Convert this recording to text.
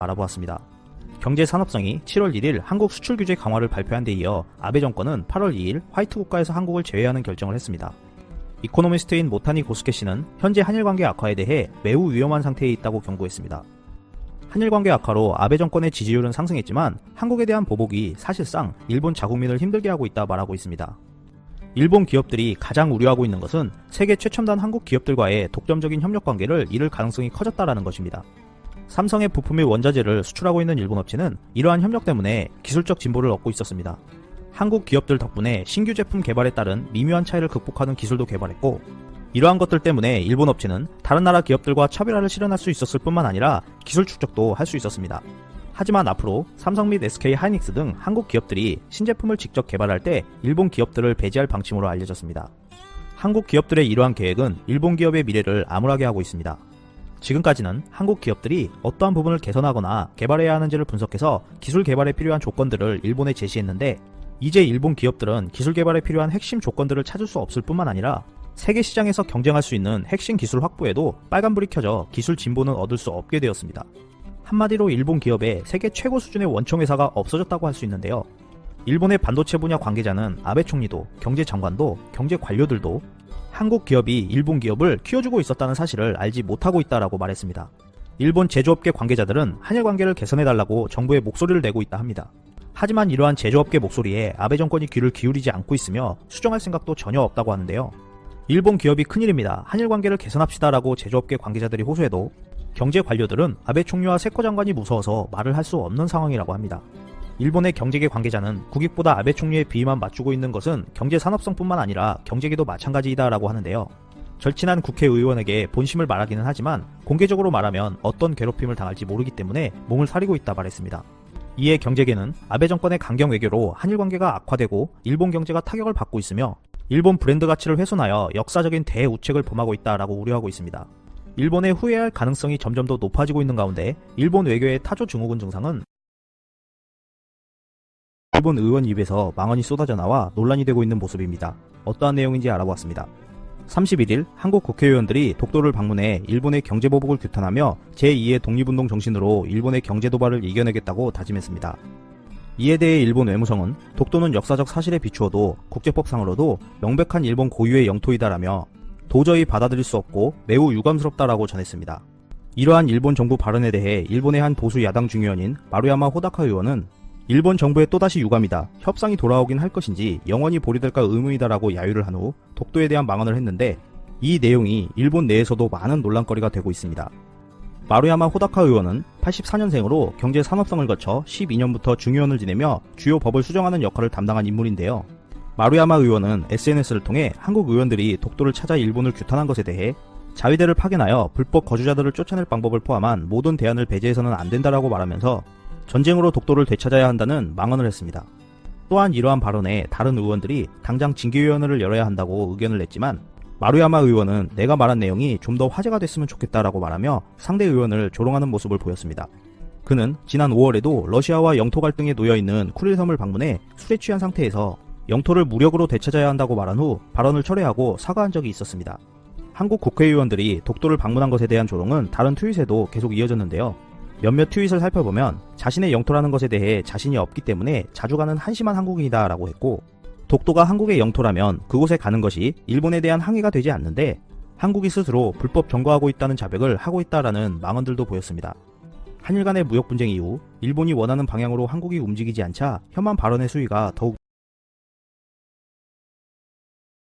알아보았습니다. 경제산업성이 7월 1일 한국 수출 규제 강화를 발표한 데 이어 아베 정권은 8월 2일 화이트 국가에서 한국을 제외하는 결정을 했습니다. 이코노미스트인 모타니 고스케 씨는 현재 한일 관계 악화에 대해 매우 위험한 상태에 있다고 경고했습니다. 한일 관계 악화로 아베 정권의 지지율은 상승했지만 한국에 대한 보복이 사실상 일본 자국민을 힘들게 하고 있다 말하고 있습니다. 일본 기업들이 가장 우려하고 있는 것은 세계 최첨단 한국 기업들과의 독점적인 협력 관계를 잃을 가능성이 커졌다라는 것입니다. 삼성의 부품 및 원자재를 수출하고 있는 일본 업체는 이러한 협력 때문에 기술적 진보를 얻고 있었습니다. 한국 기업들 덕분에 신규 제품 개발에 따른 미묘한 차이를 극복하는 기술도 개발했고, 이러한 것들 때문에 일본 업체는 다른 나라 기업들과 차별화를 실현할 수 있었을 뿐만 아니라 기술 축적도 할 수 있었습니다. 하지만 앞으로 삼성 및 SK 하이닉스 등 한국 기업들이 신제품을 직접 개발할 때 일본 기업들을 배제할 방침으로 알려졌습니다. 한국 기업들의 이러한 계획은 일본 기업의 미래를 암울하게 하고 있습니다. 지금까지는 한국 기업들이 어떠한 부분을 개선하거나 개발해야 하는지를 분석해서 기술 개발에 필요한 조건들을 일본에 제시했는데, 이제 일본 기업들은 기술 개발에 필요한 핵심 조건들을 찾을 수 없을 뿐만 아니라 세계 시장에서 경쟁할 수 있는 핵심 기술 확보에도 빨간불이 켜져 기술 진보는 얻을 수 없게 되었습니다. 한마디로 일본 기업의 세계 최고 수준의 원총 회사가 없어졌다고 할 수 있는데요. 일본의 반도체 분야 관계자는 아베 총리도, 경제장관도, 경제 관료들도 한국 기업이 일본 기업을 키워주고 있었다는 사실을 알지 못하고 있다라고 말했습니다. 일본 제조업계 관계자들은 한일 관계를 개선해달라고 정부에 목소리를 내고 있다 합니다. 하지만 이러한 제조업계 목소리에 아베 정권이 귀를 기울이지 않고 있으며 수정할 생각도 전혀 없다고 하는데요. 일본 기업이 큰일입니다. 한일 관계를 개선합시다라고 제조업계 관계자들이 호소해도 경제 관료들은 아베 총리와 세코 장관이 무서워서 말을 할 수 없는 상황이라고 합니다. 일본의 경제계 관계자는 국익보다 아베 총리의 비위만 맞추고 있는 것은 경제 산업성뿐만 아니라 경제계도 마찬가지이다라고 하는데요. 절친한 국회의원에게 본심을 말하기는 하지만 공개적으로 말하면 어떤 괴롭힘을 당할지 모르기 때문에 몸을 사리고 있다 말했습니다. 이에 경제계는 아베 정권의 강경 외교로 한일 관계가 악화되고 일본 경제가 타격을 받고 있으며 일본 브랜드 가치를 훼손하여 역사적인 대우책을 범하고 있다라고 우려하고 있습니다. 일본의 후회할 가능성이 점점 더 높아지고 있는 가운데 일본 외교의 타조 증후군 증상은 일본 의원 입에서 망언이 쏟아져 나와 논란이 되고 있는 모습입니다. 어떠한 내용인지 알아보았습니다. 31일 한국 국회의원들이 독도를 방문해 일본의 경제보복을 규탄하며 제2의 독립운동 정신으로 일본의 경제도발을 이겨내겠다고 다짐했습니다. 이에 대해 일본 외무성은 독도는 역사적 사실에 비추어도 국제법상으로도 명백한 일본 고유의 영토이다라며 도저히 받아들일 수 없고 매우 유감스럽다라고 전했습니다. 이러한 일본 정부 발언에 대해 일본의 한 보수 야당 중의원인 마루야마 호다카 의원은 일본 정부의 또다시 유감이다. 협상이 돌아오긴 할 것인지 영원히 보류될까 의문이다라고 야유를 한 후 독도에 대한 망언을 했는데, 이 내용이 일본 내에서도 많은 논란거리가 되고 있습니다. 마루야마 호다카 의원은 84년생으로 경제 산업성을 거쳐 12년부터 중의원을 지내며 주요 법을 수정하는 역할을 담당한 인물인데요. 마루야마 의원은 SNS를 통해 한국 의원들이 독도를 찾아 일본을 규탄한 것에 대해 자위대를 파견하여 불법 거주자들을 쫓아낼 방법을 포함한 모든 대안을 배제해서는 안 된다라고 말하면서 전쟁으로 독도를 되찾아야 한다는 망언을 했습니다. 또한 이러한 발언에 다른 의원들이 당장 징계위원회를 열어야 한다고 의견을 냈지만, 마루야마 의원은 내가 말한 내용이 좀 더 화제가 됐으면 좋겠다라고 말하며 상대 의원을 조롱하는 모습을 보였습니다. 그는 지난 5월에도 러시아와 영토 갈등에 놓여있는 쿠릴섬을 방문해 술에 취한 상태에서 영토를 무력으로 되찾아야 한다고 말한 후 발언을 철회하고 사과한 적이 있었습니다. 한국 국회의원들이 독도를 방문한 것에 대한 조롱은 다른 트윗에도 계속 이어졌는데요. 몇몇 트윗을 살펴보면 자신의 영토라는 것에 대해 자신이 없기 때문에 자주 가는 한심한 한국인이다 라고 했고, 독도가 한국의 영토라면 그곳에 가는 것이 일본에 대한 항의가 되지 않는데 한국이 스스로 불법 점거하고 있다는 자백을 하고 있다라는 망언들도 보였습니다. 한일 간의 무역 분쟁 이후 일본이 원하는 방향으로 한국이 움직이지 않자 혐한 발언의 수위가 더욱